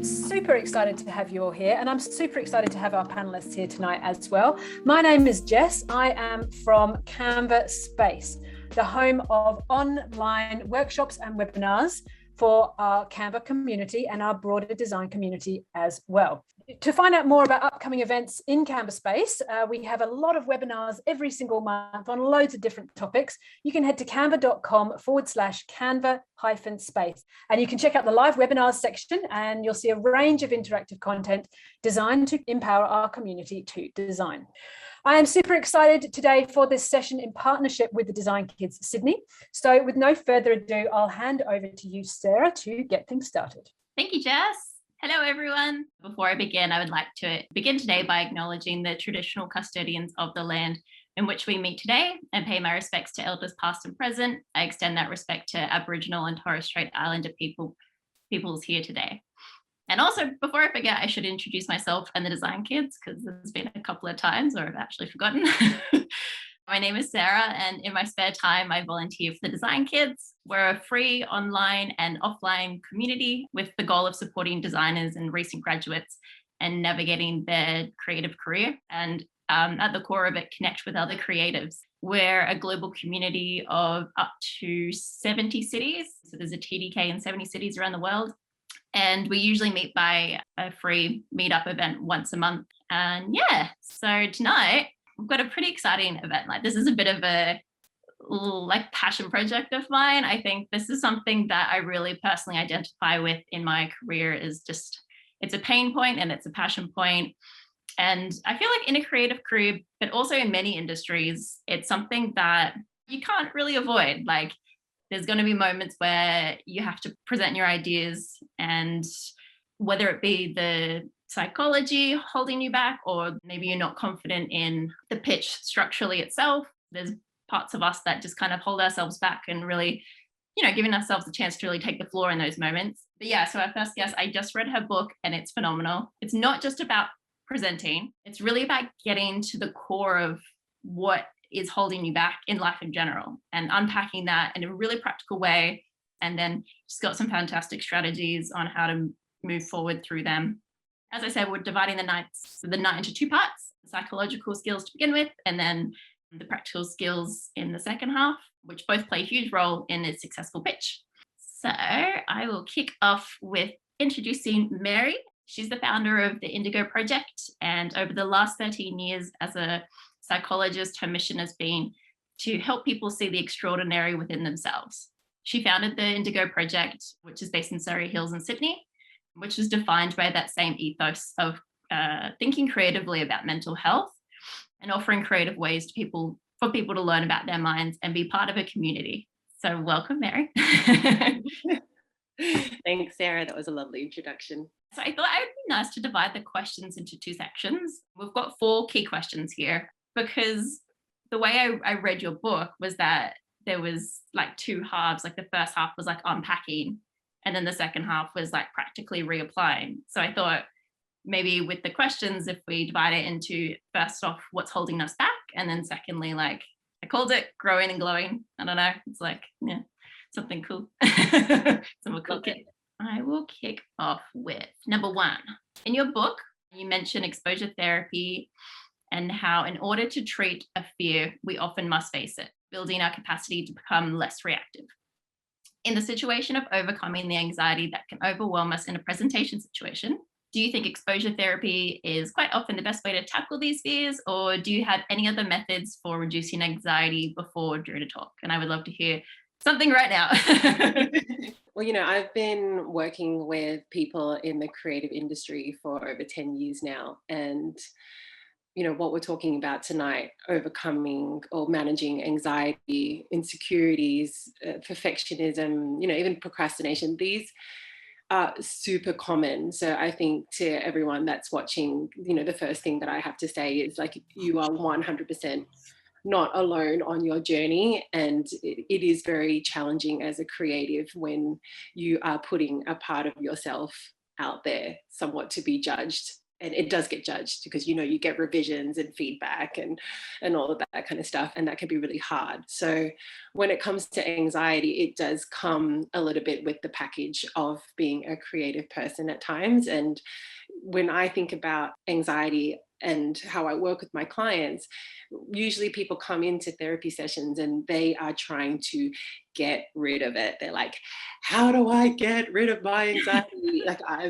Super excited to have you all here, and I'm super excited to have our panelists here tonight as well. My name is Jess. I am from Canva Space, the home of online workshops and webinars for our Canva community and our broader design community as well. To find out more about upcoming events in Canva Space, we have a lot of webinars every single month on loads of different topics. You can head to canva.com/Canva-space, and you can check out the live webinars section, and you'll see a range of interactive content designed to empower our community to design. I am super excited today for this session in partnership with the Design Kids Sydney. So with no further ado, I'll hand over to you, Sarah, to get things started. Thank you, Jess. Hello, everyone. Before I begin, I would like to begin today by acknowledging the traditional custodians of the land in which we meet today and pay my respects to elders past and present. I extend that respect to Aboriginal and Torres Strait Islander peoples here today. And also, before I forget, I should introduce myself and the Design Kids, because there's been a couple of times where I've actually forgotten. My name is Sarah, and in my spare time, I volunteer for the Design Kids. We're a free online and offline community with the goal of supporting designers and recent graduates and navigating their creative career. And at the core of it, connect with other creatives. We're a global community of up to 70 cities. So there's a TDK in 70 cities around the world. And we usually meet by a free meetup event once a month. And yeah, so tonight we've got a pretty exciting event. Like, this is a bit of a passion project of mine. I think this is something that I really personally identify with in my career. Is just, it's a pain point and it's a passion point. And I feel like in a creative career, but also in many industries, it's something that you can't really avoid. Like, there's going to be moments where you have to present your ideas, and whether it be the psychology holding you back, or maybe you're not confident in the pitch structurally itself, there's parts of us that just kind of hold ourselves back and really, giving ourselves a chance to really take the floor in those moments. But yeah, so our first guest, I just read her book and it's phenomenal. It's not just about presenting, it's really about getting to the core of what is holding you back in life in general and unpacking that in a really practical way. And then just got some fantastic strategies on how to move forward through them. As I said, we're dividing the night into two parts: psychological skills to begin with, and then the practical skills in the second half, which both play a huge role in a successful pitch. So I will kick off with introducing Mary. She's the founder of the Indigo Project, and over the last 13 years as a psychologist, her mission has been to help people see the extraordinary within themselves. She founded the Indigo Project, which is based in Surrey Hills in Sydney, which is defined by that same ethos of thinking creatively about mental health and offering creative ways for people to learn about their minds and be part of a community. So welcome, Mary. Thanks, Sarah. That was a lovely introduction. So I thought it would be nice to divide the questions into two sections. We've got 4 key questions here, because the way I read your book was that there was like 2 halves. Like, the first half was like unpacking, and then the second half was like practically reapplying. So I thought maybe with the questions, if we divide it into, first off, what's holding us back, and then secondly, like, I called it growing and glowing. I don't know. It's like, yeah, something cool. Something cool. I will kick off with number 1. In your book, you mention exposure therapy and how in order to treat a fear, we often must face it, building our capacity to become less reactive. In the situation of overcoming the anxiety that can overwhelm us in a presentation situation, do you think exposure therapy is quite often the best way to tackle these fears, or do you have any other methods for reducing anxiety before or during a talk? And I would love to hear something right now. Well, I've been working with people in the creative industry for over 10 years now. And, what we're talking about tonight, overcoming or managing anxiety, insecurities, perfectionism, even procrastination, these are super common. So I think to everyone that's watching, the first thing that I have to say is, like, you are 100% not alone on your journey, and it is very challenging as a creative when you are putting a part of yourself out there somewhat to be judged. And it does get judged because, you get revisions and feedback and all of that kind of stuff. And that can be really hard. So when it comes to anxiety, it does come a little bit with the package of being a creative person at times. And when I think about anxiety and how I work with my clients, usually people come into therapy sessions and they are trying to get rid of it. They're like, how do I get rid of my anxiety?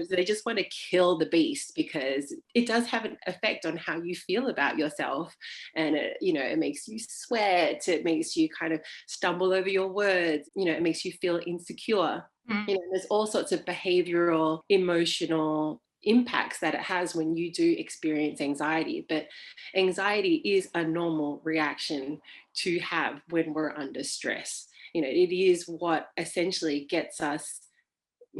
They just want to kill the beast because it does have an effect on how you feel about yourself. And it makes you sweat. It makes you kind of stumble over your words. It makes you feel insecure. There's all sorts of behavioral, emotional impacts that it has when you do experience anxiety. But anxiety is a normal reaction to have when we're under stress. It is what essentially gets us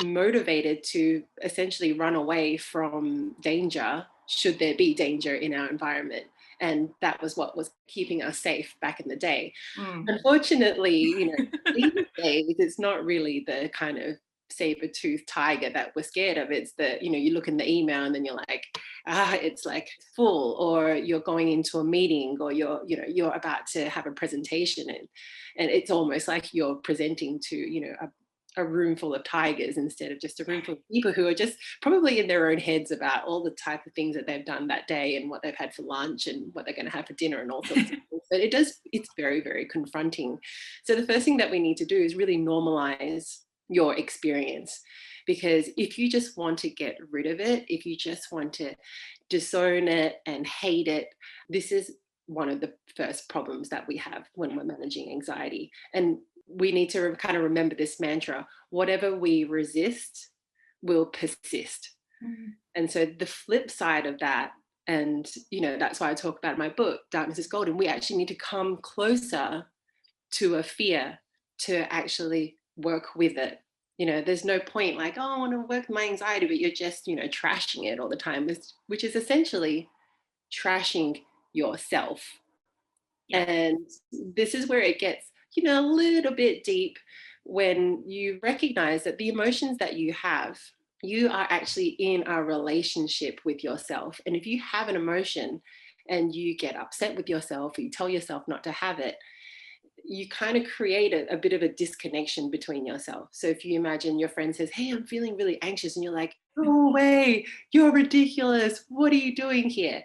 motivated to essentially run away from danger, should there be danger in our environment. And that was what was keeping us safe back in the day. Unfortunately, these days, it's not really the kind of saber-toothed tiger that we're scared of. It's the, you look in the email and then you're like, it's like full, or you're going into a meeting, or you're about to have a presentation, and it's almost like you're presenting to, a room full of tigers instead of just a room full of people who are just probably in their own heads about all the type of things that they've done that day and what they've had for lunch and what they're going to have for dinner and all sorts of things. But it's very, very confronting. So the first thing that we need to do is really normalize your experience, because if you just want to get rid of it, if you just want to disown it and hate it, this is one of the first problems that we have when we're managing anxiety. And we need to kind of remember this mantra: whatever we resist will persist. And so the flip side of that, and that's why I talk about in my book, Darkness is Golden, we actually need to come closer to a fear to actually work with it. There's no point like, oh, I want to work with my anxiety, but you're just, trashing it all the time, which is essentially trashing yourself. Yeah. And this is where it gets, a little bit deep, when you recognize that the emotions that you have, you are actually in a relationship with yourself. And if you have an emotion and you get upset with yourself, or you tell yourself not to have it, you kind of create a bit of a disconnection between yourself. So if you imagine your friend says, hey, I'm feeling really anxious, and you're like, no way, you're ridiculous, what are you doing here?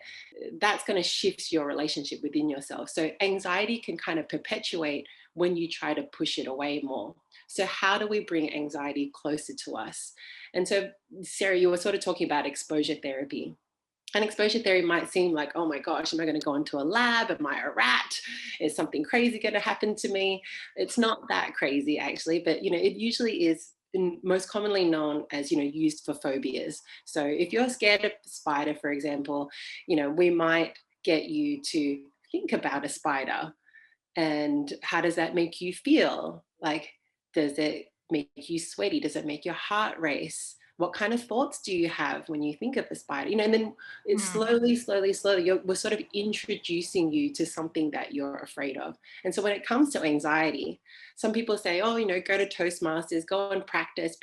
That's going to shift your relationship within yourself. So anxiety can kind of perpetuate when you try to push it away more. So how do we bring anxiety closer to us? And so, Sarah, you were sort of talking about exposure therapy. And exposure theory might seem like, oh my gosh, am I going to go into a lab? Am I a rat? Is something crazy going to happen to me? It's not that crazy, actually, but it usually is most commonly known as, used for phobias. So if you're scared of a spider, for example, we might get you to think about a spider, and how does that make you feel? Like, does it make you sweaty? Does it make your heart race? What kind of thoughts do you have when you think of the spider? And then it's slowly, we're sort of introducing you to something that you're afraid of. And so when it comes to anxiety, some people say, oh, go to Toastmasters, go and practice.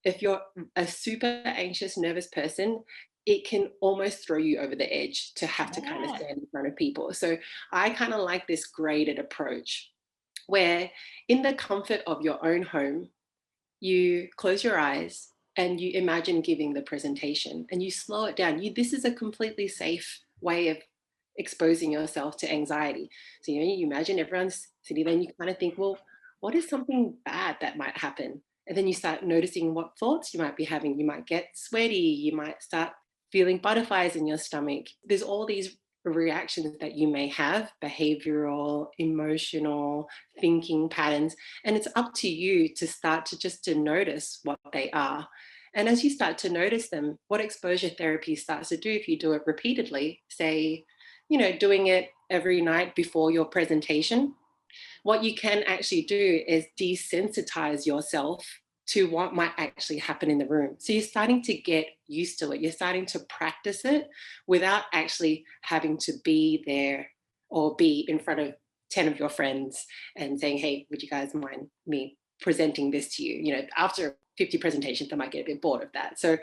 If you're a super anxious, nervous person, it can almost throw you over the edge to have to kind of stand in front of people. So I kind of like this graded approach, where in the comfort of your own home, you close your eyes and you imagine giving the presentation, and you slow it down. This is a completely safe way of exposing yourself to anxiety. So you imagine everyone's sitting there, and you kind of think, well, what is something bad that might happen? And then you start noticing what thoughts you might be having. You might get sweaty. You might start feeling butterflies in your stomach. There's all these reactions that you may have, behavioral, emotional, thinking patterns, and it's up to you to start to notice what they are. And as you start to notice them, what exposure therapy starts to do, if you do it repeatedly, say, doing it every night before your presentation, what you can actually do is desensitize yourself to what might actually happen in the room. So you're starting to get used to it. You're starting to practice it without actually having to be there or be in front of 10 of your friends and saying, hey, would you guys mind me presenting this to you? After 50 presentations, I might get a bit bored of that. So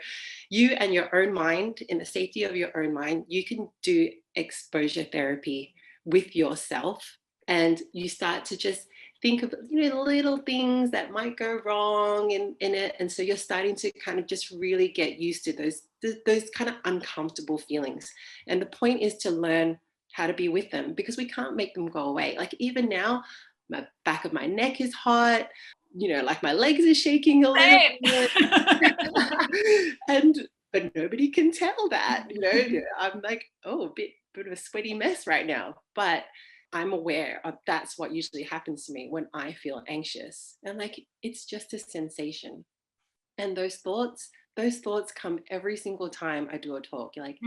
you and your own mind, in the safety of your own mind, you can do exposure therapy with yourself, and you start to just think of little things that might go wrong in it. And so you're starting to kind of just really get used to those kind of uncomfortable feelings. And the point is to learn how to be with them, because we can't make them go away. Like even now, my back of my neck is hot, like my legs are shaking a little bit. But nobody can tell that, I'm like, oh, a bit of a sweaty mess right now. But I'm aware of that's what usually happens to me when I feel anxious. And like, it's just a sensation. And those thoughts come every single time I do a talk. You're like,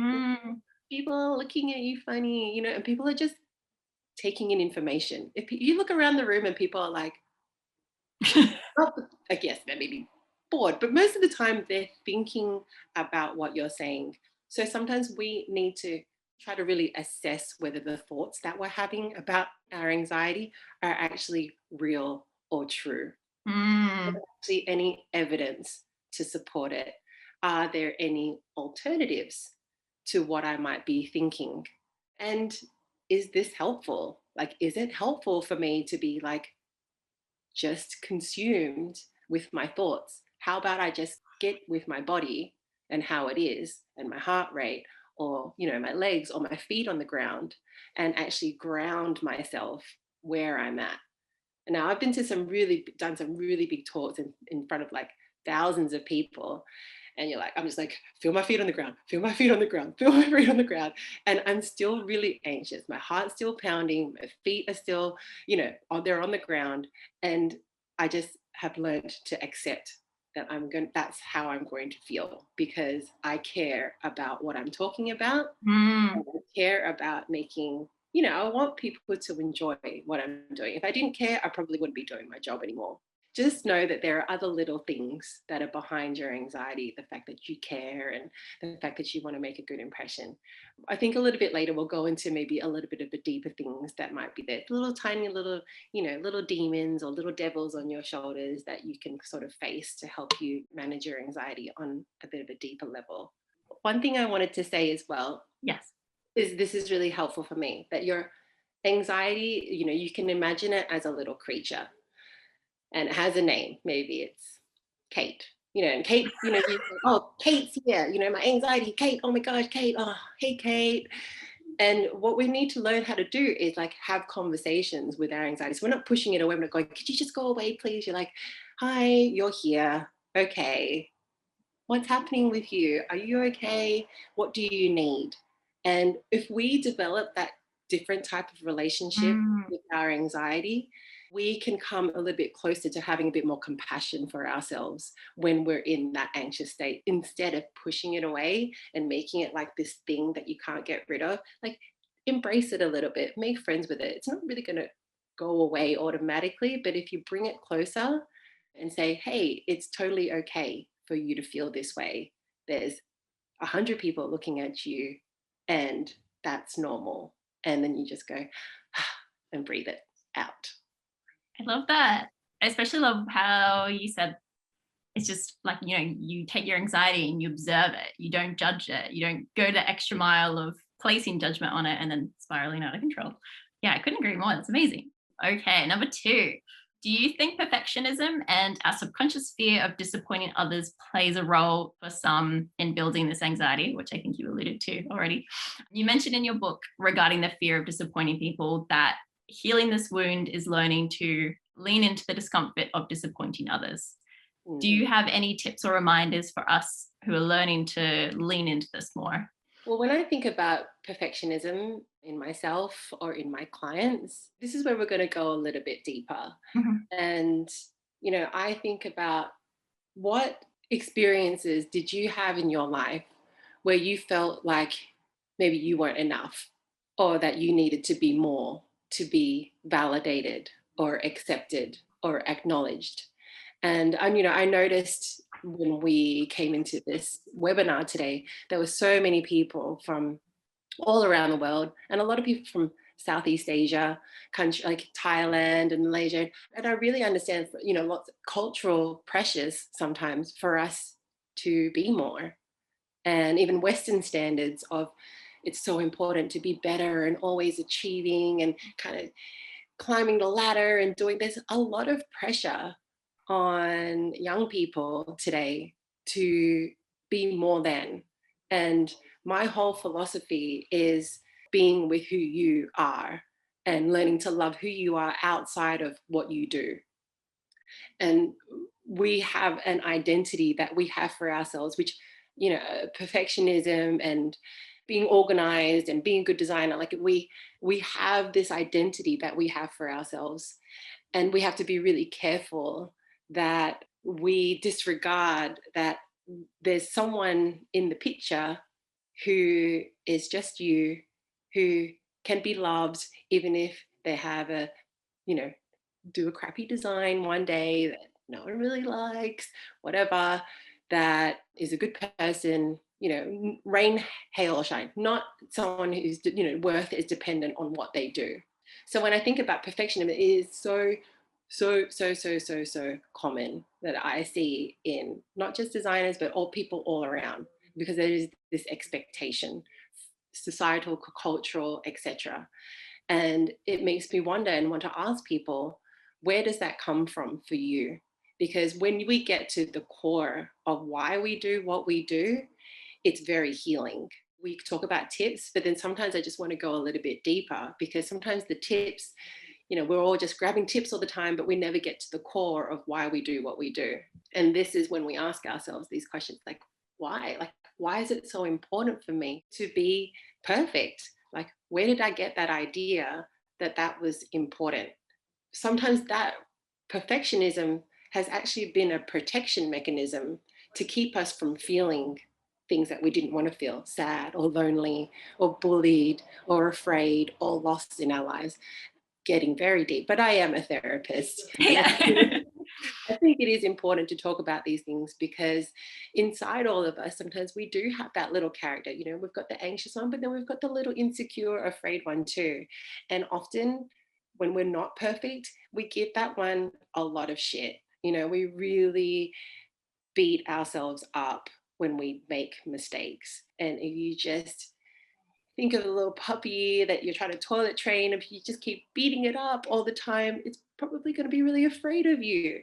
people are looking at you funny, and people are just taking in information. If you look around the room and people are like, I guess they may be bored, but most of the time they're thinking about what you're saying. So sometimes we need to try to really assess whether the thoughts that we're having about our anxiety are actually real or true. Actually, any evidence to support it? Are there any alternatives to what I might be thinking? And is this helpful? Like, is it helpful for me to be like just consumed with my thoughts? How about I just get with my body and how it is, and my heart rate, or my legs or my feet on the ground, and actually ground myself where I'm at? And now I've been to done some really big talks in front of like thousands of people. And I'm just like, feel my feet on the ground, feel my feet on the ground, feel my feet on the ground. And I'm still really anxious. My heart's still pounding. My feet are still, they're on the ground. And I just have learned to accept that that's how I'm going to feel, because I care about what I'm talking about. I care about making, I want people to enjoy what I'm doing. If I didn't care, I probably wouldn't be doing my job anymore. Just know that there are other little things that are behind your anxiety, the fact that you care and the fact that you want to make a good impression. I think a little bit later we'll go into maybe a little bit of the deeper things that might be there, little tiny little demons or little devils on your shoulders that you can sort of face to help you manage your anxiety on a bit of a deeper level. One thing I wanted to say as well, yes, is this is really helpful for me, that your anxiety, you can imagine it as a little creature. And it has a name. Maybe it's Kate. And Kate, you say, oh, Kate's here. My anxiety, Kate. Oh my gosh, Kate. Oh, hey, Kate. And what we need to learn how to do is like have conversations with our anxiety. So we're not pushing it away. We're not going, could you just go away, please? You're like, hi, you're here. Okay. What's happening with you? Are you okay? What do you need? And if we develop that different type of relationship with our anxiety, we can come a little bit closer to having a bit more compassion for ourselves when we're in that anxious state, instead of pushing it away and making it like this thing that you can't get rid of. Like, embrace it a little bit, make friends with it. It's not really going to go away automatically, but if you bring it closer and say, hey, it's totally okay for you to feel this way. There's 100 people looking at you, and that's normal. And then you just go and breathe it out. I love that. I especially love how you said it's just like, you take your anxiety and you observe it. You don't judge it. You don't go the extra mile of placing judgment on it and then spiraling out of control. Yeah, I couldn't agree more. That's amazing. Okay, number 2. Do you think perfectionism and our subconscious fear of disappointing others plays a role for some in building this anxiety, which I think you alluded to already? You mentioned in your book regarding the fear of disappointing people that healing this wound is learning to lean into the discomfort of disappointing others. Do you have any tips or reminders for us who are learning to lean into this more? Well, when I think about perfectionism in myself or in my clients, this is where we're going to go a little bit deeper. And, I think about what experiences did you have in your life where you felt like maybe you weren't enough, or that you needed to be more to be validated or accepted or acknowledged. And I noticed when we came into this webinar today, there were so many people from all around the world, and a lot of people from Southeast Asia country like Thailand and Malaysia. And I really understand, lots of cultural pressures sometimes for us to be more, and even Western standards of it's so important to be better and always achieving and kind of climbing the ladder and doing. There's a lot of pressure on young people today to be more than. And my whole philosophy is being with who you are and learning to love who you are outside of what you do. And we have an identity that we have for ourselves, which, perfectionism and being organized and being a good designer, like we have this identity that we have for ourselves. And we have to be really careful that we disregard that there's someone in the picture who is just you, who can be loved even if they have do a crappy design one day that no one really likes, whatever, that is a good person, rain, hail or shine, not someone whose, worth is dependent on what they do. So when I think about perfectionism, it is so common that I see in not just designers, but all people all around, because there is this expectation, societal, cultural, etc. And it makes me wonder and want to ask people, where does that come from for you? Because when we get to the core of why we do what we do, it's very healing. We talk about tips, but then sometimes I just want to go a little bit deeper, because sometimes the tips, we're all just grabbing tips all the time, but we never get to the core of why we do what we do. And this is when we ask ourselves these questions, like, why? Like, why is it so important for me to be perfect? Like, where did I get that idea that that was important? Sometimes that perfectionism has actually been a protection mechanism to keep us from feeling things that we didn't want to feel, sad or lonely or bullied or afraid or lost in our lives. Getting very deep, but I am a therapist. Yeah. I think it is important to talk about these things, because inside all of us, sometimes we do have that little character. We've got the anxious one, but then we've got the little insecure, afraid one too. And often when we're not perfect, we give that one a lot of shit. We really beat ourselves up when we make mistakes. And if you just think of a little puppy that you're trying to toilet train, if you just keep beating it up all the time, it's probably going to be really afraid of you.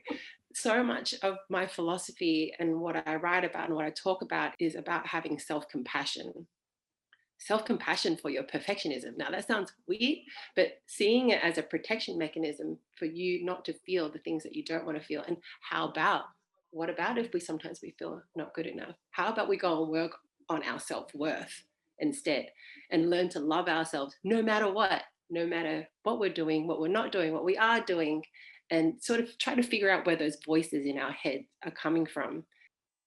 So much of my philosophy and what I write about and what I talk about is about having self-compassion. Self-compassion for your perfectionism. Now that sounds weird, but seeing it as a protection mechanism for you not to feel the things that you don't want to feel. And what about if we sometimes we feel not good enough? How about we go and work on our self-worth instead and learn to love ourselves no matter what we're doing, what we're not doing, what we are doing, and sort of try to figure out where those voices in our head are coming from.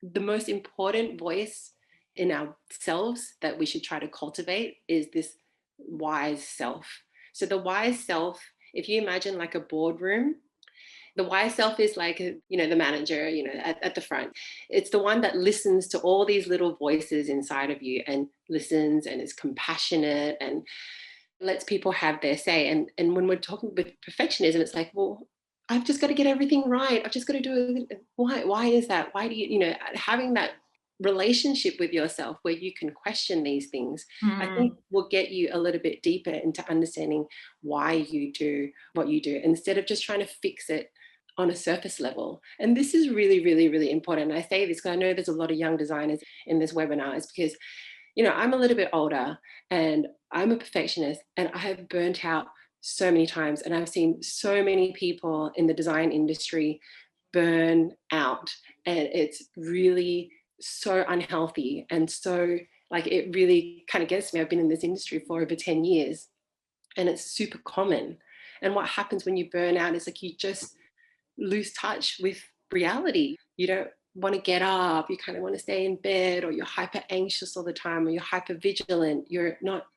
The most important voice in ourselves that we should try to cultivate is this wise self. So the wise self, if you imagine like a boardroom, the wise self is like, the manager, at the front. It's the one that listens to all these little voices inside of you and listens and is compassionate and lets people have their say. And when we're talking with perfectionism, it's like, well, I've just got to get everything right. I've just got to do it. Why is that? Why do you, having that relationship with yourself where you can question these things, I think will get you a little bit deeper into understanding why you do what you do, instead of just trying to fix it on a surface level. And this is really, really, really important. And I say this because I know there's a lot of young designers in this webinar, is because, I'm a little bit older and I'm a perfectionist, and I have burnt out so many times. And I've seen so many people in the design industry burn out. And it's really so unhealthy. And so like, it really kind of gets me. I've been in this industry for over 10 years and it's super common. And what happens when you burn out is like, you just lose touch with reality. You don't want to get up, you kind of want to stay in bed, or you're hyper anxious all the time, or you're hyper vigilant, you're not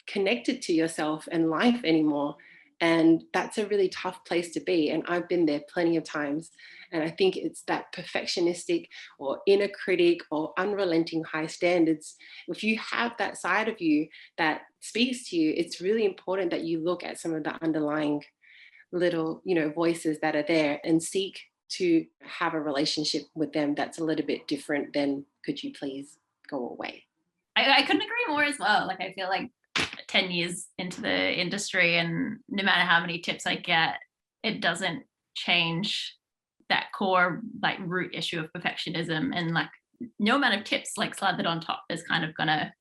connected to yourself and life anymore. And that's a really tough place to be. And I've been there plenty of times. And I think it's that perfectionistic or inner critic or unrelenting high standards. If you have that side of you that speaks to you, it's really important that you look at some of the underlying little, voices that are there and seek to have a relationship with them that's a little bit different than, could you please go away? I couldn't agree more as well. Like, I feel like 10 years into the industry, and no matter how many tips I get, it doesn't change that core like root issue of perfectionism, and like no amount of tips like slathered on top is kind of gonna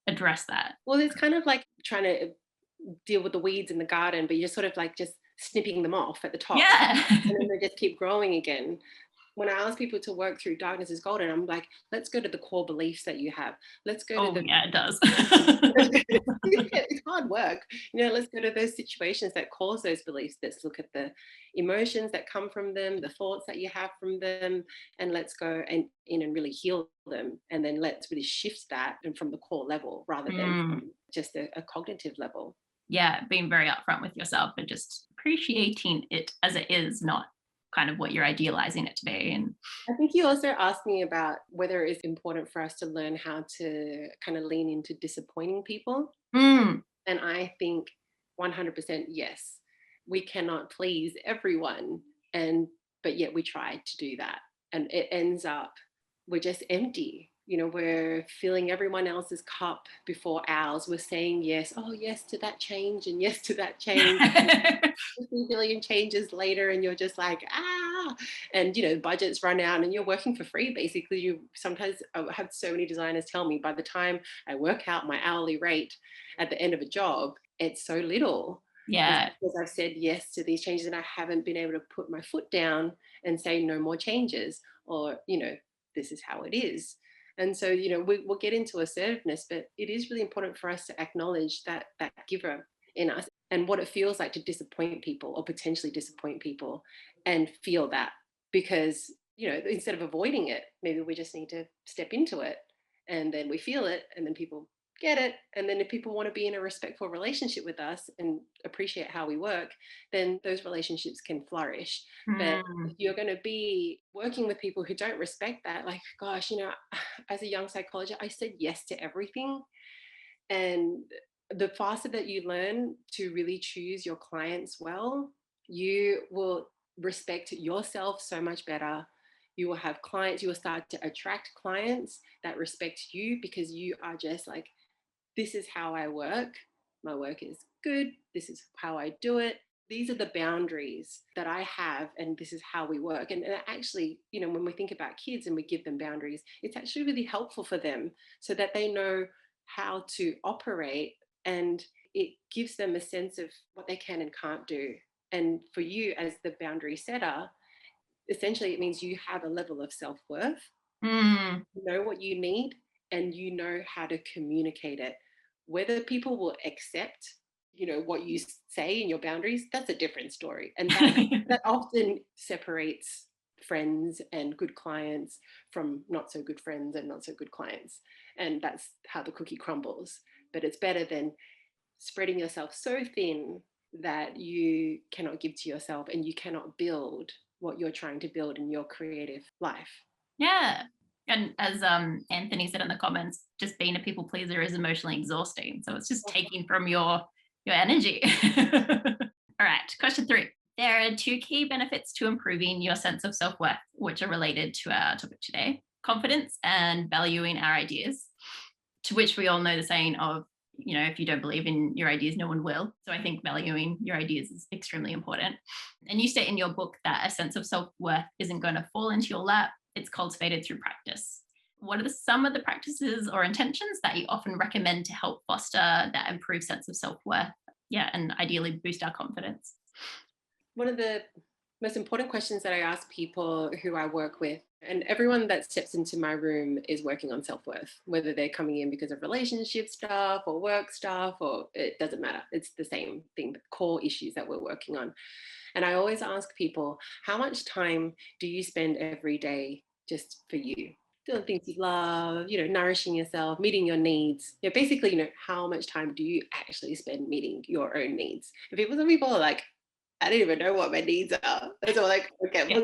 address that. Well, it's kind of like trying to deal with the weeds in the garden, but you're sort of like just snipping them off at the top, Yeah. and then they just keep growing again. When I ask people to work through darkness is golden, I'm like, let's go to the core beliefs that you have. Let's go to Yeah, it does. it's hard work. Let's go to those situations that cause those beliefs. Let's look at the emotions that come from them, the thoughts that you have from them, and let's go and really heal them. And then let's really shift that and from the core level rather than from just a cognitive level. Yeah, being very upfront with yourself and just appreciating it as it is, not kind of what you're idealizing it to be. And I think you also asked me about whether it's important for us to learn how to kind of lean into disappointing people. And I think 100% yes. We cannot please everyone, but yet we try to do that. And it ends up, we're just empty. We're filling everyone else's cup before ours. We're saying yes, oh yes to that change and yes to that change. 50 billion changes later, and you're just like, and budgets run out and you're working for free. Basically, you sometimes have so many designers tell me by the time I work out my hourly rate at the end of a job, it's so little. Yeah, because I've said yes to these changes and I haven't been able to put my foot down and say no more changes, or this is how it is. And so we'll get into assertiveness, but it is really important for us to acknowledge that giver in us and what it feels like to disappoint people or potentially disappoint people, and feel that, because instead of avoiding it, maybe we just need to step into it, and then we feel it, and then people get it, and then if people want to be in a respectful relationship with us and appreciate how we work, then those relationships can flourish. But if you're going to be working with people who don't respect that, like, gosh, as a young psychologist, I said yes to everything. And the faster that you learn to really choose your clients well, you will respect yourself so much better. You will have clients, you will start to attract clients that respect you, because you are just like, this is how I work. My work is good. This is how I do it. These are the boundaries that I have, and this is how we work. And actually, when we think about kids and we give them boundaries, it's actually really helpful for them so that they know how to operate, and it gives them a sense of what they can and can't do. And for you as the boundary setter, essentially it means you have a level of self-worth, you know what you need, and you know how to communicate it. Whether people will accept what you say in your boundaries, that's a different story, and that often separates friends and good clients from not so good friends and not so good clients, and that's how the cookie crumbles. But it's better than spreading yourself so thin that you cannot give to yourself and you cannot build what you're trying to build in your creative life. Yeah. And as Anthony said in the comments, just being a people pleaser is emotionally exhausting. So it's just taking from your energy. All right, question 3. There are 2 key benefits to improving your sense of self-worth, which are related to our topic today: confidence and valuing our ideas, to which we all know the saying of, if you don't believe in your ideas, no one will. So I think valuing your ideas is extremely important. And you state in your book that a sense of self-worth isn't going to fall into your lap. It's cultivated through practice. What are some of the practices or intentions that you often recommend to help foster that improved sense of self-worth? Yeah, and ideally boost our confidence. One of the most important questions that I ask people who I work with, and everyone that steps into my room is working on self-worth, whether they're coming in because of relationship stuff or work stuff, or it doesn't matter. It's the same thing, the core issues that we're working on. And I always ask people, how much time do you spend every day just for you? doing things you love, nourishing yourself, meeting your needs. Basically, how much time do you actually spend meeting your own needs? Some people are like, I don't even know what my needs are. And so like, okay, Yeah.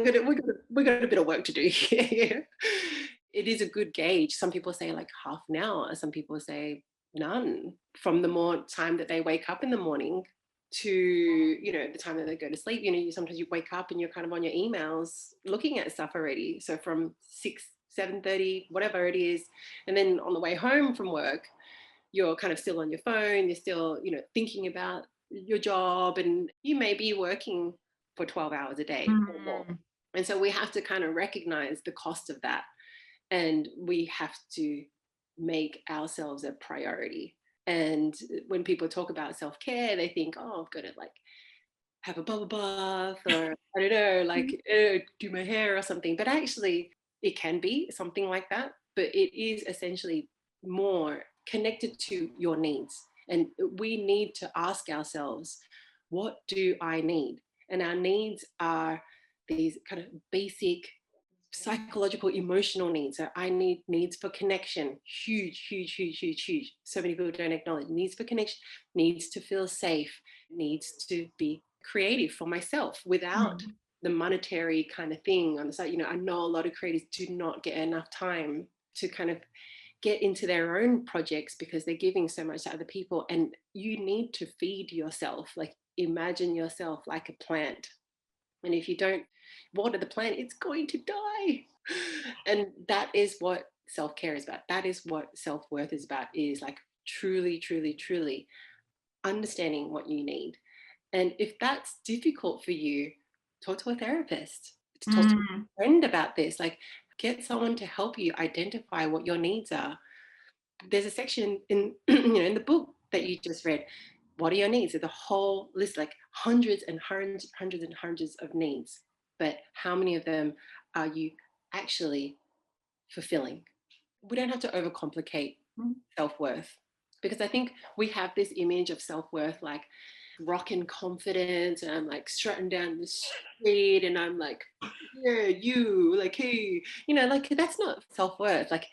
we got a bit of work to do here. It is a good gauge. Some people say like half an hour. Some people say none. From the more time that they wake up in the morning to the time that they go to sleep. Sometimes you wake up and you're kind of on your emails looking at stuff already. So from 7:30, whatever it is, and then on the way home from work, you're kind of still on your phone. You're still thinking about your job, and you may be working for 12 hours a day or more. And so we have to kind of recognize the cost of that, and we have to make ourselves a priority. And when people talk about self-care, they think, oh, I've got to like have a bubble bath, or I don't know, like do my hair or something. But actually, it can be something like that. But it is essentially more connected to your needs. And we need to ask ourselves, what do I need? And our needs are these kind of basic psychological, emotional needs. So I need needs for connection, huge, huge, huge, huge, huge. So many people don't acknowledge needs for connection, needs to feel safe, needs to be creative for myself without the monetary kind of thing on the side. I know a lot of creators do not get enough time to kind of get into their own projects because they're giving so much to other people, and you need to feed yourself. Like, imagine yourself like a plant, and if you don't water the plant, it's going to die. And that is what self-care is about. That is what self-worth is about, is like truly, truly, truly understanding what you need. And if that's difficult for you, talk to a therapist, talk to a friend about this. Like, get someone to help you identify what your needs are. There's a section in in the book that you just read. What are your needs? There's a whole list, like hundreds and hundreds and hundreds of needs. But how many of them are you actually fulfilling? We don't have to overcomplicate self-worth, because I think we have this image of self-worth like rocking confidence, and I'm like strutting down the street and I'm like, yeah, you, like, hey, like, that's not self-worth. Like,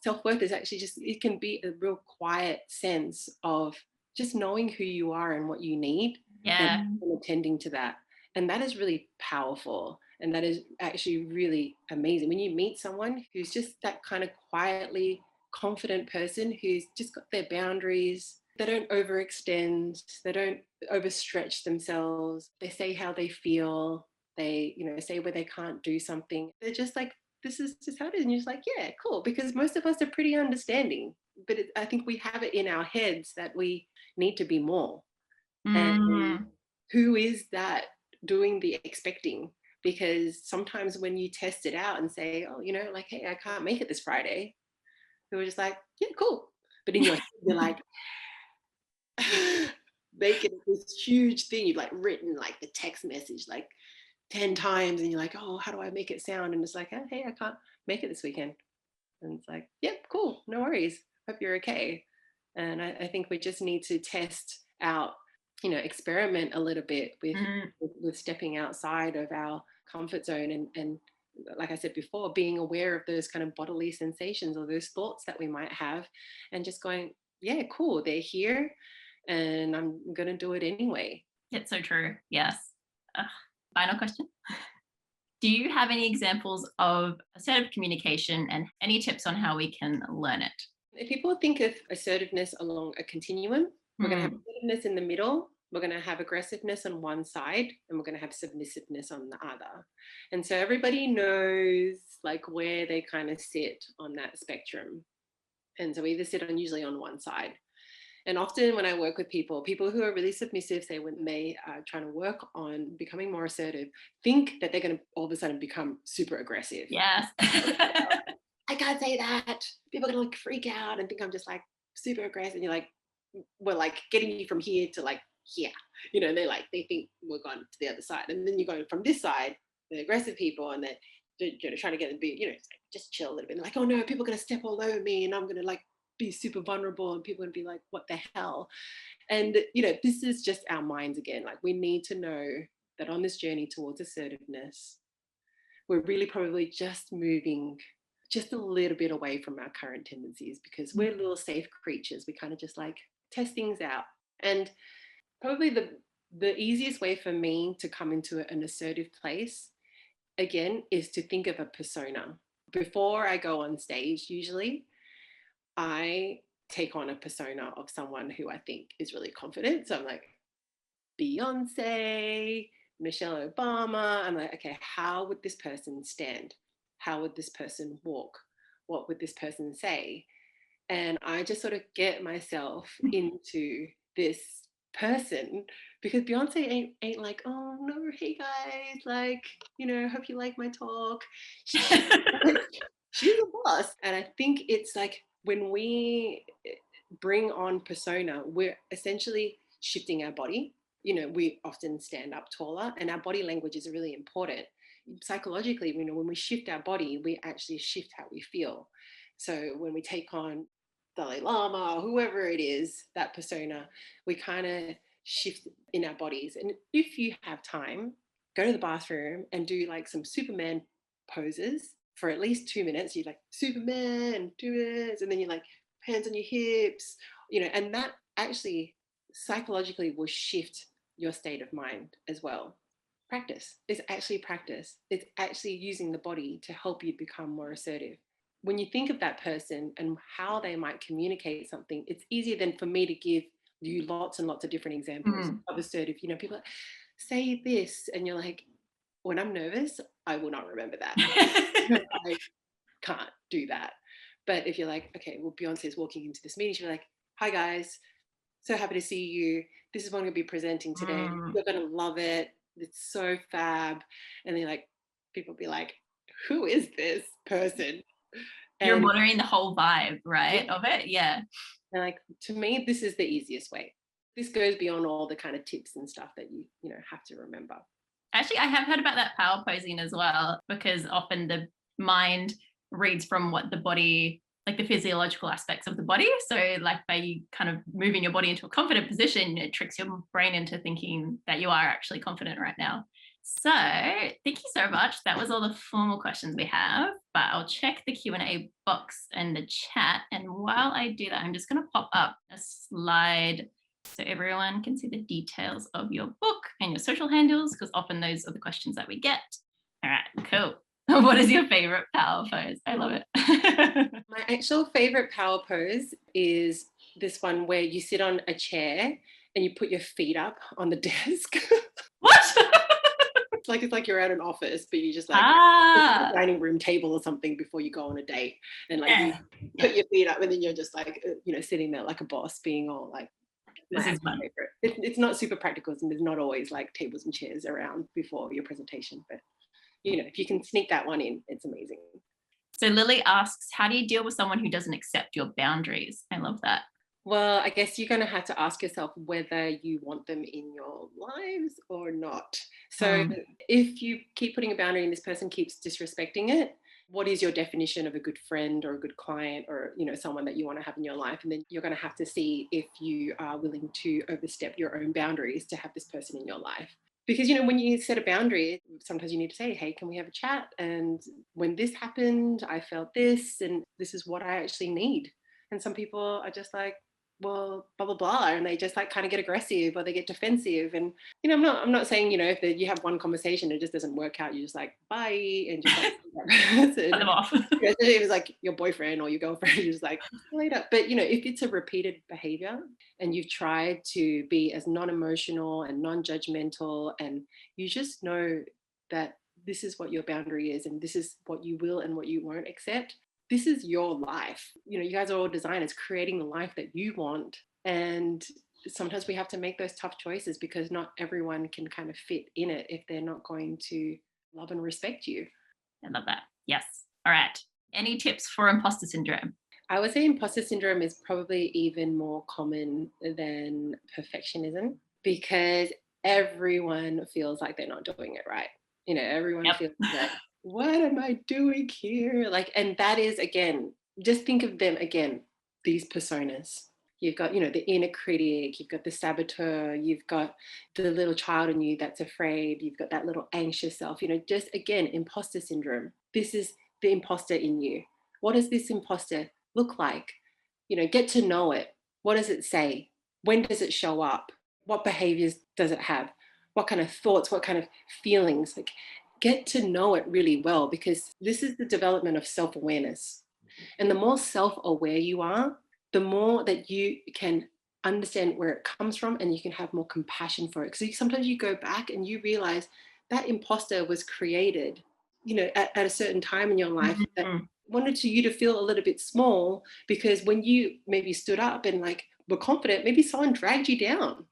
self-worth is actually just, it can be a real quiet sense of just knowing who you are and what you need, and attending to that. And that is really powerful. And that is actually really amazing when you meet someone who's just that kind of quietly confident person who's just got their boundaries. They don't overextend. They don't overstretch themselves. They say how they feel. They, say where they can't do something. They're just like, this is just how it is. And you're just like, yeah, cool. Because most of us are pretty understanding. But I think we have it in our heads that we need to be more. And who is that doing the expecting? Because sometimes when you test it out and say, oh, like, hey, I can't make it this Friday, they were just like, yeah, cool. But in your head, you're like, making this huge thing. You've like written like the text message like 10 times, and you're like, oh, how do I make it sound? And it's like, oh, hey, I can't make it this weekend. And it's like, yep, cool, no worries. Hope you're okay. And I think we just need to test out, experiment a little bit with stepping outside of our comfort zone, and like I said before, being aware of those kind of bodily sensations or those thoughts that we might have, and just going, yeah, cool, they're here and I'm going to do it anyway. It's so true. Yes. Final question. Do you have any examples of assertive communication and any tips on how we can learn it? If people think of assertiveness along a continuum, we're going to have assertiveness in the middle, we're going to have aggressiveness on one side, and we're going to have submissiveness on the other. And so everybody knows like where they kind of sit on that spectrum. And so we either sit on usually on one side. And often when I work with people who are really submissive, say when they are trying to work on becoming more assertive, think that they're going to all of a sudden become super aggressive. Yes. I can't say that. People are going to like freak out and think I'm just like super aggressive. And you're like, we're like getting you from here to like here. They think we're going to the other side. And then you're going from this side, the aggressive people, and they're trying to get them to be, just chill a little bit. They're like, oh no, people are going to step all over me and I'm going to like be super vulnerable, and people are going to be like, what the hell? And this is just our minds again. Like, we need to know that on this journey towards assertiveness, we're really probably just moving just a little bit away from our current tendencies, because we're little safe creatures. We kind of just like test things out. And probably the easiest way for me to come into an assertive place, again, is to think of a persona. Before I go on stage, usually I take on a persona of someone who I think is really confident. So I'm like, Beyonce, Michelle Obama. I'm like, okay, how would this person stand? How would this person walk? What would this person say? And I just sort of get myself into this person, because Beyonce ain't like, oh no, hey guys, like, hope you like my talk. She's a boss. And I think it's like when we bring on persona, we're essentially shifting our body. We often stand up taller, and our body language is really important. Psychologically, when we shift our body, we actually shift how we feel. So when we take on Dalai Lama or whoever it is, that persona, we kind of shift in our bodies. And if you have time, go to the bathroom and do like some Superman poses for at least 2 minutes. You like Superman, 2 minutes, and then you like hands on your hips, and that actually psychologically will shift your state of mind as well. Practice. It's actually practice. It's actually using the body to help you become more assertive. When you think of that person and how they might communicate something, it's easier than for me to give you lots and lots of different examples of assertive. People like, say this, and you're like, when I'm nervous, I will not remember that. I can't do that. But if you're like, okay, well, Beyonce's walking into this meeting, she'll be like, hi guys, so happy to see you. This is what I'm going to be presenting today. You're going to love it. It's so fab. And then like, people be like, who is this person? You're monitoring the whole vibe, right, of it? Yeah. And like, to me, this is the easiest way. This goes beyond all the kind of tips and stuff that you have to remember. Actually, I have heard about that power posing as well, because often the mind reads from what the body, like the physiological aspects of the body. So like by you kind of moving your body into a confident position, it tricks your brain into thinking that you are actually confident right now. So thank you so much. That was all the formal questions we have, but I'll check the Q&A box and the chat. And while I do that, I'm just going to pop up a slide so everyone can see the details of your book and your social handles, because often those are the questions that we get. All right, cool. What is your favorite power pose? I love it. My actual favorite power pose is this one where you sit on a chair and you put your feet up on the desk. What? It's like you're at an office, but you just like a dining room table or something before you go on a date, and like you put your feet up, and then you're just like sitting there like a boss, being all like, this is my favorite. It's not super practical, and there's not always like tables and chairs around before your presentation, but if you can sneak that one in, it's amazing. So Lily asks, how do you deal with someone who doesn't accept your boundaries? I love that. Well, I guess you're going to have to ask yourself whether you want them in your lives or not. So if you keep putting a boundary and this person keeps disrespecting it, what is your definition of a good friend or a good client, or someone that you want to have in your life? And then you're going to have to see if you are willing to overstep your own boundaries to have this person in your life. Because when you set a boundary, sometimes you need to say, hey, can we have a chat? And when this happened, I felt this, and this is what I actually need. And some people are just like, well, blah blah blah, and they just like kind of get aggressive or they get defensive. And I'm not saying if you have one conversation it just doesn't work out, you're just like, bye, and just like cut them off. If it's like your boyfriend or your girlfriend, you're just like, later. But if it's a repeated behavior and you've tried to be as non-emotional and non-judgmental, and you just know that this is what your boundary is and this is what you will and what you won't accept, this is your life. You guys are all designers creating the life that you want. And sometimes we have to make those tough choices, because not everyone can kind of fit in it if they're not going to love and respect you. I love that. Yes. All right. Any tips for imposter syndrome? I would say imposter syndrome is probably even more common than perfectionism, because everyone feels like they're not doing it right. Everyone feels like, what am I doing here? And that is, again, just think of them again, these personas. You've got, the inner critic, you've got the saboteur, you've got the little child in you that's afraid, you've got that little anxious self, just again, imposter syndrome. This is the imposter in you. what does this imposter look like? Get to know it. What does it say? When does it show up? What behaviors does it have? What kind of thoughts, what kind of feelings? Like, get to know it really well, because this is the development of self-awareness. And the more self-aware you are, the more that you can understand where it comes from, and you can have more compassion for it. Because sometimes you go back and you realize that imposter was created, at a certain time in your life, that wanted you to feel a little bit small, because when you maybe stood up and like were confident, maybe someone dragged you down,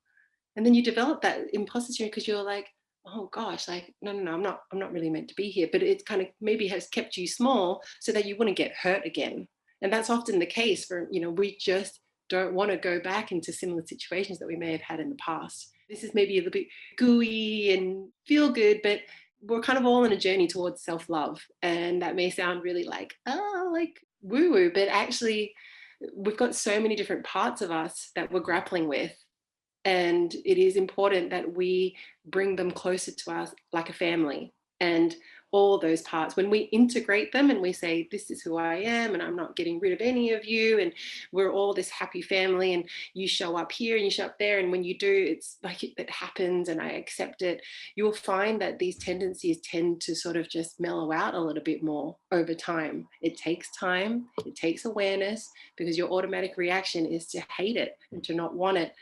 and then you develop that imposter syndrome because you're like, oh gosh, like no, I'm not really meant to be here. But it kind of maybe has kept you small so that you wouldn't get hurt again. And that's often the case for, we just don't want to go back into similar situations that we may have had in the past. This is maybe a little bit gooey and feel good, but we're kind of all on a journey towards self-love. And that may sound really like, like woo-woo, but actually we've got so many different parts of us that we're grappling with. And it is important that we bring them closer to us like a family. And all those parts, when we integrate them and we say, this is who I am, and I'm not getting rid of any of you, and we're all this happy family, and you show up here and you show up there, and when you do, it's like it happens and I accept it, you'll find that these tendencies tend to sort of just mellow out a little bit more over time. It takes time, it takes awareness, because your automatic reaction is to hate it and to not want it.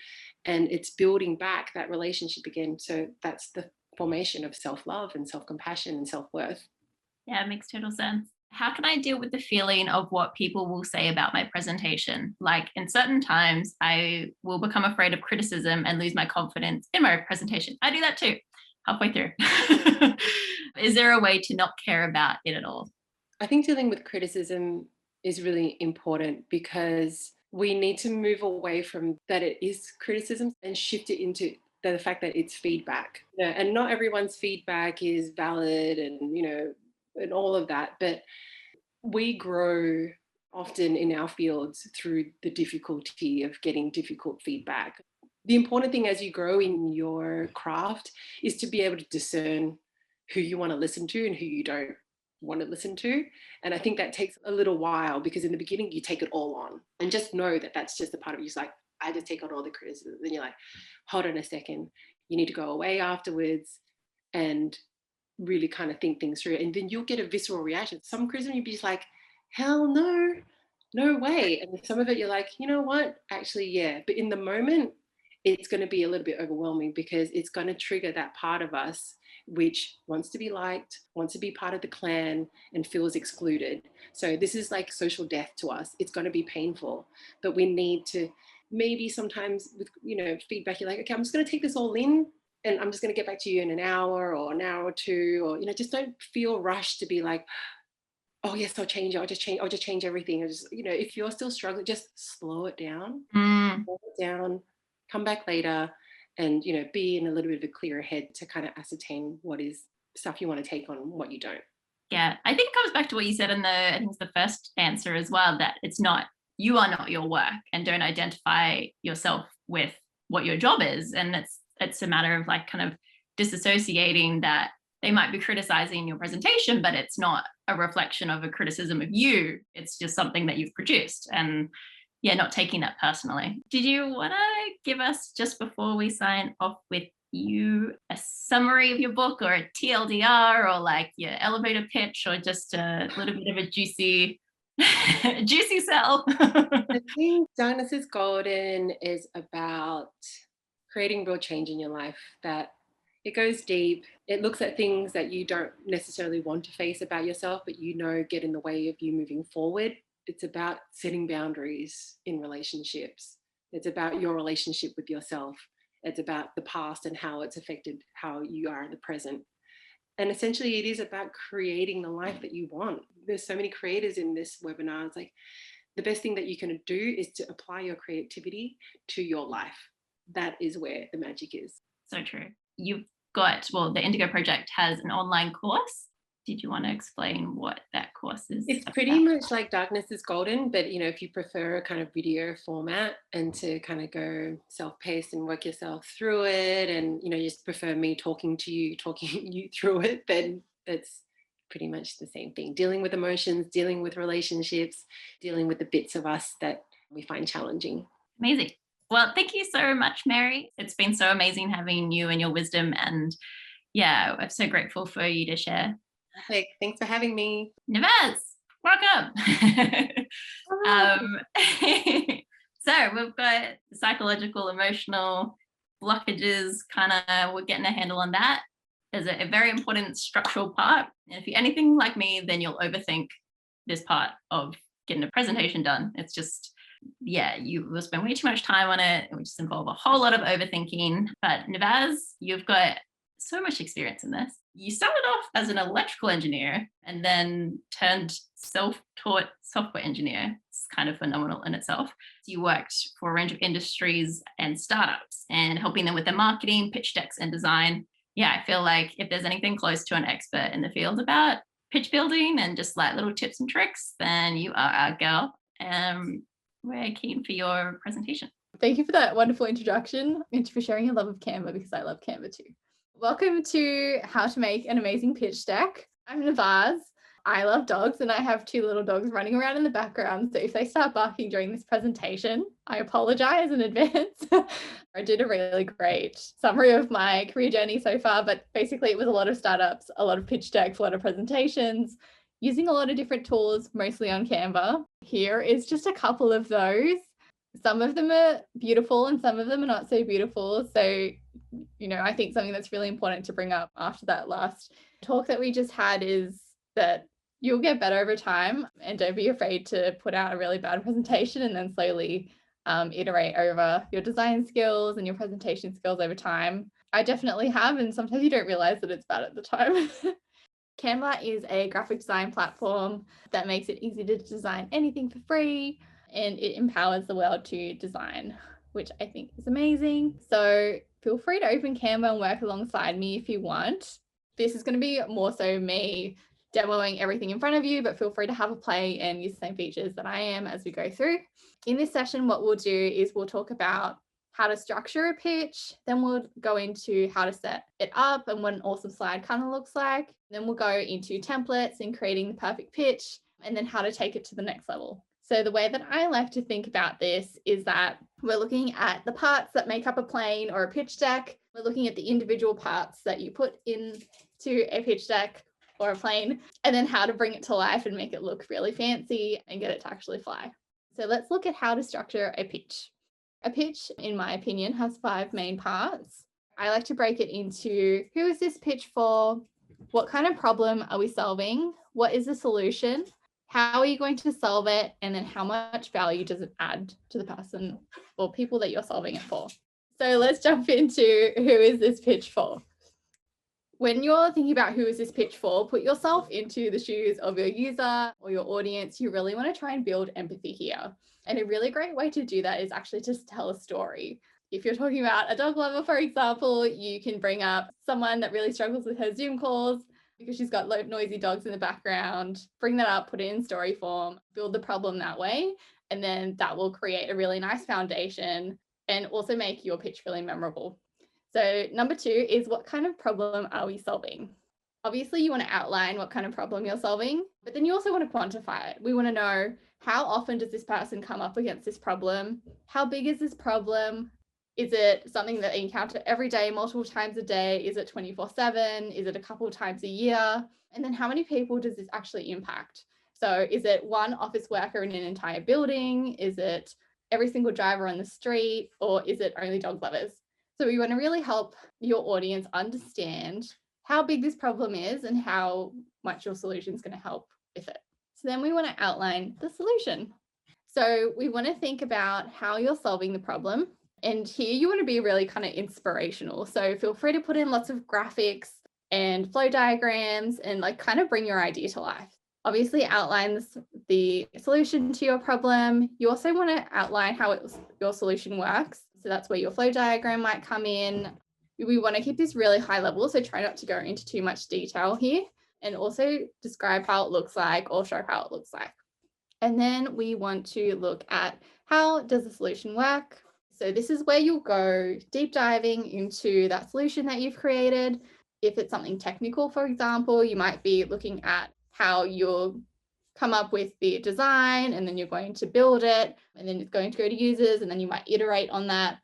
And it's building back that relationship again. So that's the formation of self-love and self-compassion and self-worth. Yeah, it makes total sense. How can I deal with the feeling of what people will say about my presentation? Like in certain times, I will become afraid of criticism and lose my confidence in my presentation. I do that too, halfway through. Is there a way to not care about it at all? I think dealing with criticism is really important, because we need to move away from that it is criticism and shift it into the fact that it's feedback. And not everyone's feedback is valid, and and all of that, but we grow often in our fields through the difficulty of getting difficult feedback. The important thing as you grow in your craft is to be able to discern who you want to listen to and who you don't want to listen to. And I think that takes a little while, because in the beginning you take it all on and just know that that's just a part of you. It's like, I just take on all the criticism. Then you're like, hold on a second, you need to go away afterwards and really kind of think things through. And then you'll get a visceral reaction. Some criticism you'll be just like, hell no, no way. And some of it you're like, you know what, actually, yeah. But in the moment, it's going to be a little bit overwhelming, because it's going to trigger that part of us which wants to be liked, wants to be part of the clan, and feels excluded. So this is like social death to us. It's going to be painful, but we need to maybe sometimes with feedback, you're like, okay, I'm just going to take this all in, and I'm just going to get back to you in an hour or an hour or two, or just don't feel rushed to be like, oh yes, I'll change it, I'll just change everything. Or just, if you're still struggling, just slow it down, come back later, and be in a little bit of a clearer head to kind of ascertain what is stuff you want to take on and what you don't. Yeah, I think it comes back to what you said in I think it's the first answer as well, that you are not your work, and don't identify yourself with what your job is. And it's a matter of like kind of disassociating that they might be criticizing your presentation, but it's not a reflection of a criticism of you. It's just something that you've produced. And yeah, not taking that personally. Did you want to give us, just before we sign off with you, a summary of your book, or a TLDR, or like your elevator pitch, or just a little bit of a juicy sell? I think Darkness is Golden is about creating real change in your life, that it goes deep. It looks at things that you don't necessarily want to face about yourself, but get in the way of you moving forward. It's about setting boundaries in relationships. It's about your relationship with yourself. It's about the past and how it's affected how you are in the present. And essentially it is about creating the life that you want. There's so many creators in this webinar. It's like the best thing that you can do is to apply your creativity to your life. That is where the magic is. So true. You've got, the Indigo Project has an online course. Did you want to explain what that course is? It's pretty much like Darkness is Golden, but if you prefer a kind of video format and to kind of go self-paced and work yourself through it, and you just prefer me talking you through it, then pretty much the same thing. Dealing with emotions, dealing with relationships, dealing with the bits of us that we find challenging. Amazing. Well, thank you so much, Mary. It's been so amazing having you and your wisdom. And yeah, I'm so grateful for you to share. Perfect. Thanks for having me. Nivaaz, welcome. So we've got psychological, emotional blockages, kind of, we're getting a handle on that. There's a very important structural part. And if you're anything like me, then you'll overthink this part of getting a presentation done. It's just, yeah, you will spend way too much time on it. It will just involve a whole lot of overthinking. But Nivaaz, you've got so much experience in this. You started off as an electrical engineer and then turned self-taught software engineer. It's kind of phenomenal in itself. You worked for a range of industries and startups and helping them with their marketing, pitch decks, and design. Yeah, I feel like if there's anything close to an expert in the field about pitch building and just like little tips and tricks, then you are our girl. We're keen for your presentation. Thank you for that wonderful introduction and for sharing your love of Canva, because I love Canva too. Welcome to How to Make an Amazing Pitch Deck. I'm Nivaaz. I love dogs and I have 2 little dogs running around in the background. So if they start barking during this presentation, I apologize in advance. I did a really great summary of my career journey so far, but basically it was a lot of startups, a lot of pitch decks, a lot of presentations, using a lot of different tools, mostly on Canva. Here is just a couple of those. Some of them are beautiful and some of them are not so beautiful. So, I think something that's really important to bring up after that last talk that we just had is that you'll get better over time, and don't be afraid to put out a really bad presentation and then slowly iterate over your design skills and your presentation skills over time. I definitely have, and sometimes you don't realize that it's bad at the time. Canva is a graphic design platform that makes it easy to design anything for free, and it empowers the world to design, which I think is amazing. So feel free to open Canva and work alongside me if you want. This is going to be more so me demoing everything in front of you, but feel free to have a play and use the same features that I am as we go through. In this session, what we'll do is we'll talk about how to structure a pitch, then we'll go into how to set it up and what an awesome slide kind of looks like. Then we'll go into templates and creating the perfect pitch, and then how to take it to the next level. So the way that I like to think about this is that we're looking at the parts that make up a plane or a pitch deck. We're looking at the individual parts that you put into a pitch deck or a plane, and then how to bring it to life and make it look really fancy and get it to actually fly. So let's look at how to structure a pitch. A pitch, in my opinion, has 5 main parts. I like to break it into who is this pitch for? What kind of problem are we solving? What is the solution? How are you going to solve it? And then how much value does it add to the person or people that you're solving it for? So let's jump into who is this pitch for? When you're thinking about who is this pitch for, put yourself into the shoes of your user or your audience. You really want to try and build empathy here. And a really great way to do that is actually just tell a story. If you're talking about a dog lover, for example, you can bring up someone that really struggles with her Zoom calls because she's got noisy dogs in the background. Bring that up, put it in story form, build the problem that way. And then that will create a really nice foundation and also make your pitch really memorable. So number 2 is, what kind of problem are we solving? Obviously, you want to outline what kind of problem you're solving, but then you also want to quantify it. We want to know, how often does this person come up against this problem? How big is this problem? Is it something that they encounter every day, multiple times a day? Is it 24/7? Is it a couple of times a year? And then how many people does this actually impact? So is it one office worker in an entire building? Is it every single driver on the street? Or is it only dog lovers? So we want to really help your audience understand how big this problem is and how much your solution is going to help with it. So then we want to outline the solution. So we want to think about how you're solving the problem. And here you want to be really kind of inspirational. So feel free to put in lots of graphics and flow diagrams and kind of bring your idea to life. Obviously outline the solution to your problem. You also want to outline how your solution works. So that's where your flow diagram might come in. We want to keep this really high level, so try not to go into too much detail here, and also describe how it looks like or show how it looks like. And then we want to look at, how does the solution work? So this is where you'll go deep diving into that solution that you've created. If it's something technical, for example, you might be looking at how you'll come up with the design, and then you're going to build it, and then it's going to go to users, and then you might iterate on that.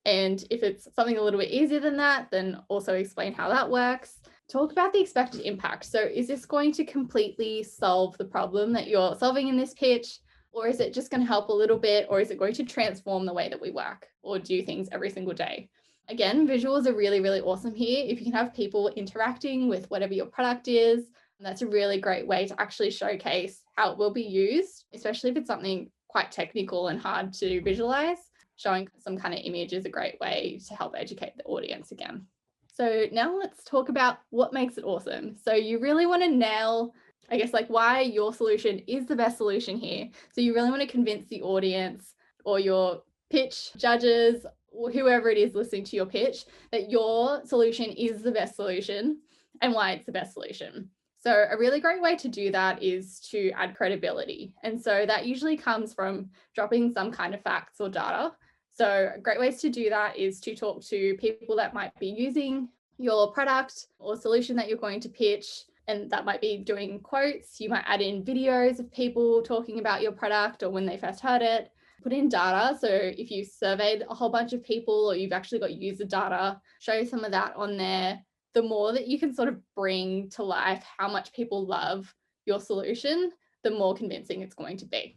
And if it's something a little bit easier than that, then also explain how that works. Talk about the expected impact. So is this going to completely solve the problem that you're solving in this pitch? Or is it just going to help a little bit? Or is it going to transform the way that we work or do things every single day? Again, visuals are really, really awesome here. If you can have people interacting with whatever your product is, that's a really great way to actually showcase how it will be used, especially if it's something quite technical and hard to visualize. Showing some kind of image is a great way to help educate the audience again. So now let's talk about what makes it awesome. So you really want to nail, I guess, like why your solution is the best solution here. So you really want to convince the audience or your pitch judges or whoever it is listening to your pitch that your solution is the best solution and why it's the best solution. So a really great way to do that is to add credibility. And so that usually comes from dropping some kind of facts or data. So great ways to do that is to talk to people that might be using your product or solution that you're going to pitch. And that might be doing quotes. You might add in videos of people talking about your product or when they first heard it. Put in data. So if you surveyed a whole bunch of people or you've actually got user data, show some of that on there. The more that you can sort of bring to life how much people love your solution, the more convincing it's going to be.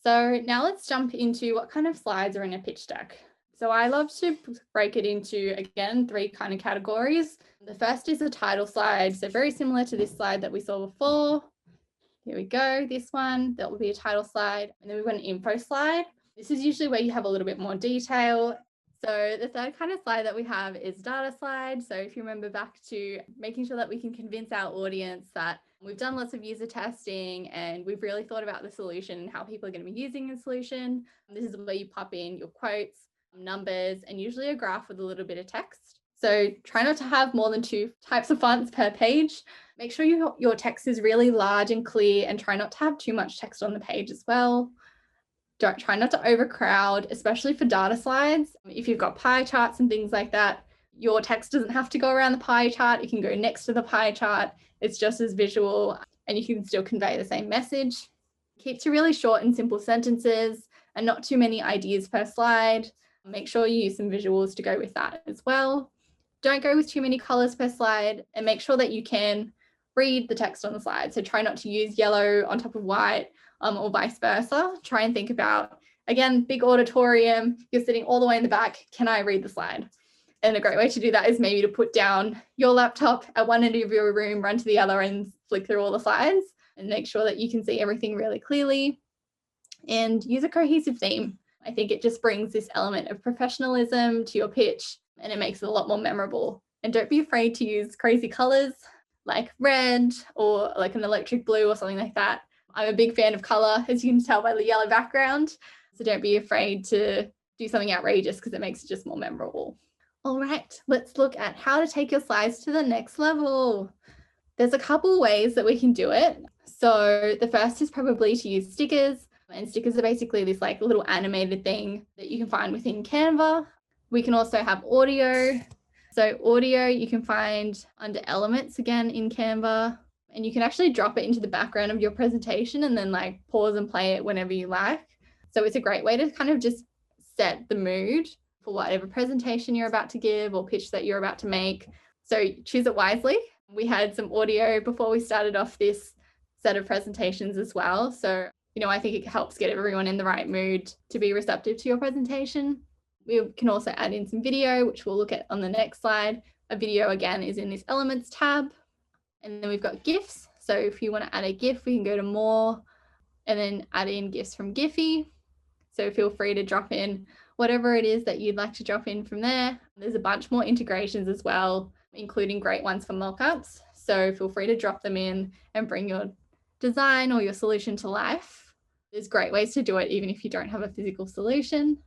So now let's jump into what kind of slides are in a pitch deck. So I love to break it into, again, 3 kind of categories. The first is a title slide. So very similar to this slide that we saw before. Here we go, this one, that will be a title slide. And then we've got an info slide. This is usually where you have a little bit more detail. So the third kind of slide that we have is data slide. So if you remember back to making sure that we can convince our audience that we've done lots of user testing and we've really thought about the solution and how people are going to be using the solution. This is where you pop in your quotes, numbers, and usually a graph with a little bit of text. So try not to have more than 2 types of fonts per page. Make sure your text is really large and clear, and try not to have too much text on the page as well. Try not to overcrowd, especially for data slides. If you've got pie charts and things like that, your text doesn't have to go around the pie chart. It can go next to the pie chart. It's just as visual and you can still convey the same message. Keep to really short and simple sentences and not too many ideas per slide. Make sure you use some visuals to go with that as well. Don't go with too many colors per slide, and make sure that you can read the text on the slide. So try not to use yellow on top of white or vice versa. Try and think about, again, big auditorium, you're sitting all the way in the back. Can I read the slide? And a great way to do that is maybe to put down your laptop at one end of your room, run to the other and flick through all the slides and make sure that you can see everything really clearly. And use a cohesive theme. I think it just brings this element of professionalism to your pitch and it makes it a lot more memorable. And don't be afraid to use crazy colors like red or like an electric blue or something like that. I'm a big fan of color, as you can tell by the yellow background. So don't be afraid to do something outrageous because it makes it just more memorable. All right, let's look at how to take your slides to the next level. There's a couple ways that we can do it. So the first is probably to use stickers. And stickers are basically this like little animated thing that you can find within Canva. We can also have audio. So audio you can find under elements again in Canva. And you can actually drop it into the background of your presentation and then like pause and play it whenever you like. So it's a great way to kind of just set the mood for whatever presentation you're about to give or pitch that you're about to make. So choose it wisely. We had some audio before we started off this set of presentations as well. So, I think it helps get everyone in the right mood to be receptive to your presentation. We can also add in some video, which we'll look at on the next slide. A video again is in this elements tab. And then we've got GIFs. So if you want to add a GIF, we can go to more and then add in GIFs from Giphy. So feel free to drop in whatever it is that you'd like to drop in from there. There's a bunch more integrations as well, including great ones for mockups. So feel free to drop them in and bring your design or your solution to life. There's great ways to do it, even if you don't have a physical solution.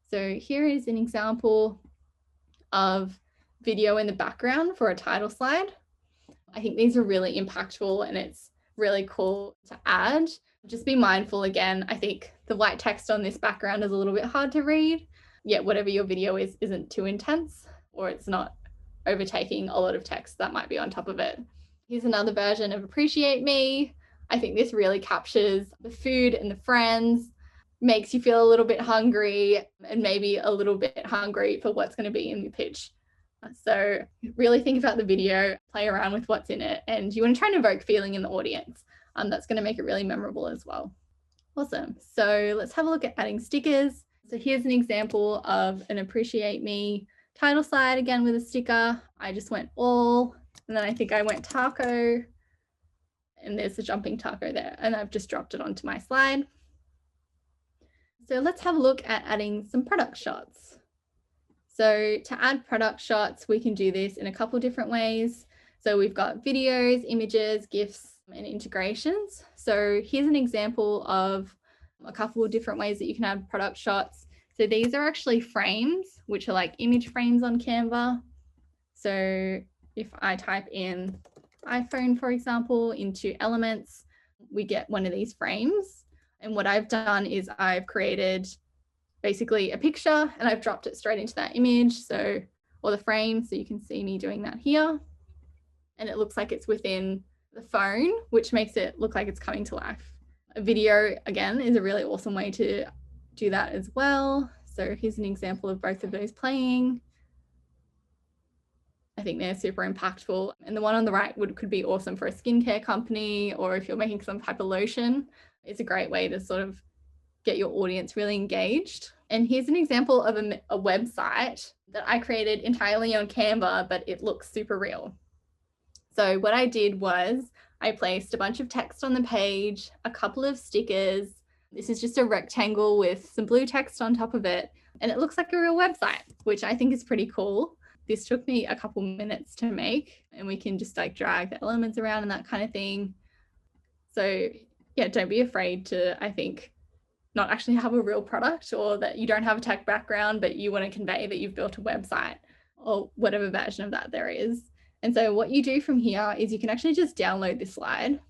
So here is an example of video in the background for a title slide. I think these are really impactful and it's really cool to add. Just be mindful again. I think the white text on this background is a little bit hard to read, yet whatever your video is isn't too intense or it's not overtaking a lot of text that might be on top of it. Here's another version of Appreciate Me. I think this really captures the food and the friends, makes you feel a little bit hungry and maybe a little bit hungry for what's going to be in the pitch. So really think about the video, play around with what's in it, and you want to try and evoke feeling in the audience. That's going to make it really memorable as well. Awesome. So let's have a look at adding stickers. So here's an example of an Appreciate Me title slide, again with a sticker. I just went all, and then I think I went taco, and there's the jumping taco there, and I've just dropped it onto my slide. So let's have a look at adding some product shots. So to add product shots, we can do this in a couple different ways. So we've got videos, images, GIFs, and integrations. So here's an example of a couple of different ways that you can add product shots. So these are actually frames, which are like image frames on Canva. So if I type in iPhone, for example, into elements, we get one of these frames. And what I've done is I've created basically a picture and I've dropped it straight into that image. So, or the frame, so you can see me doing that here. And it looks like it's within the phone, which makes it look like it's coming to life. A video, again, is a really awesome way to do that as well. So here's an example of both of those playing. I think they're super impactful. And the one on the right could be awesome for a skincare company, or if you're making some type of lotion, it's a great way to sort of get your audience really engaged. And here's an example of a website that I created entirely on Canva, but it looks super real. So what I did was I placed a bunch of text on the page, a couple of stickers. This is just a rectangle with some blue text on top of it, and it looks like a real website, which I think is pretty cool. This took me a couple minutes to make, and we can just like drag the elements around and that kind of thing. So yeah, don't be afraid to, I think, not actually have a real product, or that you don't have a tech background, but you want to convey that you've built a website or whatever version of that there is. And so what you do from here is you can actually just download this slide.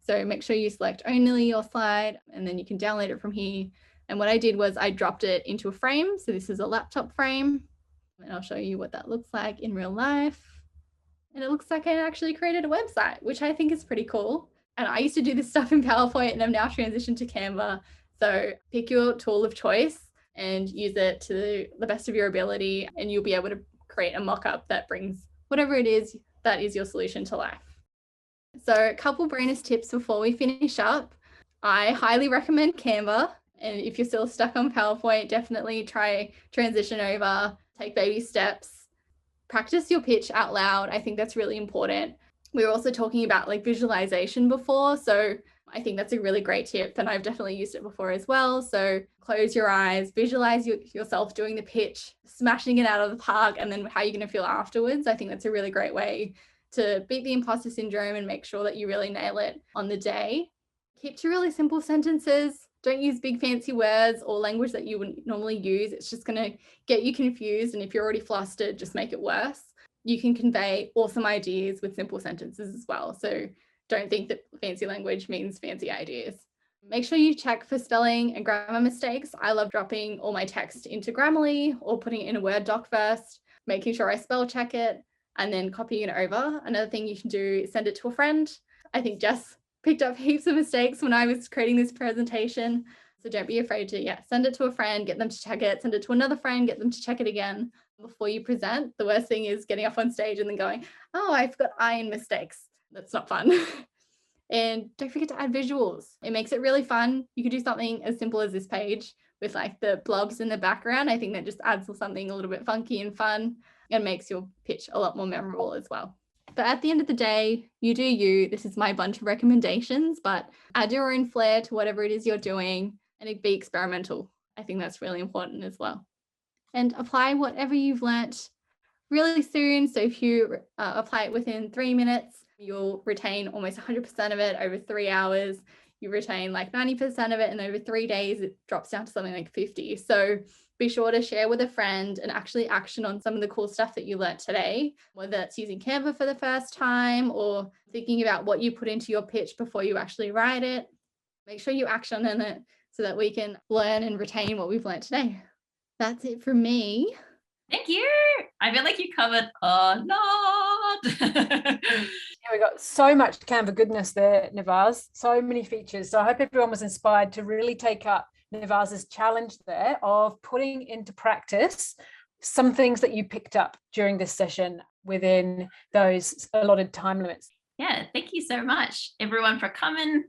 So make sure you select only your slide, and then you can download it from here. And what I did was I dropped it into a frame. So this is a laptop frame, and I'll show you what that looks like in real life. And it looks like I actually created a website, which I think is pretty cool. And I used to do this stuff in PowerPoint, and I've now transitioned to Canva. So pick your tool of choice and use it to the best of your ability, and you'll be able to create a mock-up that brings whatever it is that is your solution to life. So a couple bonus tips before we finish up. I highly recommend Canva. And if you're still stuck on PowerPoint, definitely try transition over, take baby steps, practice your pitch out loud. I think that's really important. We were also talking about like visualization before. So I think that's a really great tip, and I've definitely used it before as well. So close your eyes, visualize yourself doing the pitch, smashing it out of the park, and then how you're going to feel afterwards. I think that's a really great way to beat the imposter syndrome and make sure that you really nail it on the day. Keep to really simple sentences. Don't use big fancy words or language that you wouldn't normally use. It's just going to get you confused. And if you're already flustered, just make it worse. You can convey awesome ideas with simple sentences as well. So don't think that fancy language means fancy ideas. Make sure you check for spelling and grammar mistakes. I love dropping all my text into Grammarly or putting it in a Word doc first, making sure I spell check it, and then copying it over. Another thing you can do is send it to a friend. I think Jess picked up heaps of mistakes when I was creating this presentation. So don't be afraid to send it to a friend, get them to check it, send it to another friend, get them to check it again before you present. The worst thing is getting up on stage and then going, oh, I've got I in mistakes. That's not fun. And don't forget to add visuals. It makes it really fun. You could do something as simple as this page with like the blobs in the background. I think that just adds something a little bit funky and fun and makes your pitch a lot more memorable as well. But at the end of the day, you do you. This is my bunch of recommendations, but add your own flair to whatever it is you're doing, and be experimental. I think that's really important as well. And apply whatever you've learnt really soon. So if you apply it within 3 minutes, you'll retain almost 100% of it. Over 3 hours, you retain like 90% of it. And over 3 days, it drops down to something like 50. So be sure to share with a friend and actually action on some of the cool stuff that you learnt today, whether that's using Canva for the first time or thinking about what you put into your pitch before you actually write it. Make sure you action on it so that we can learn and retain what we've learnt today. That's it from me. Thank you. I feel like you covered a lot. We got so much Canva goodness there, Nivaaz, so many features. So I hope everyone was inspired to really take up Nivaaz's challenge there of putting into practice some things that you picked up during this session within those allotted time limits. Yeah, thank you so much, everyone, for coming.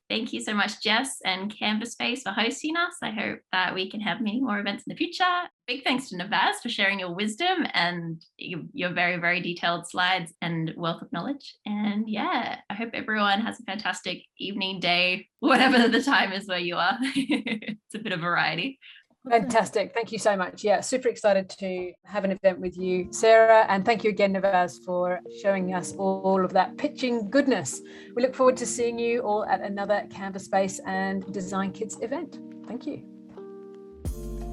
Thank you so much, Jess and Canva Space, for hosting us. I hope that we can have many more events in the future. Big thanks to Nivaaz for sharing your wisdom and your very, very detailed slides and wealth of knowledge. And yeah, I hope everyone has a fantastic evening, day, whatever the time is where you are. It's a bit of variety. Fantastic. Thank you so much. Yeah, super excited to have an event with you, Sarah. And thank you again, Nivaaz, for showing us all of that pitching goodness. We look forward to seeing you all at another Canva Space and Design Kids event. Thank you.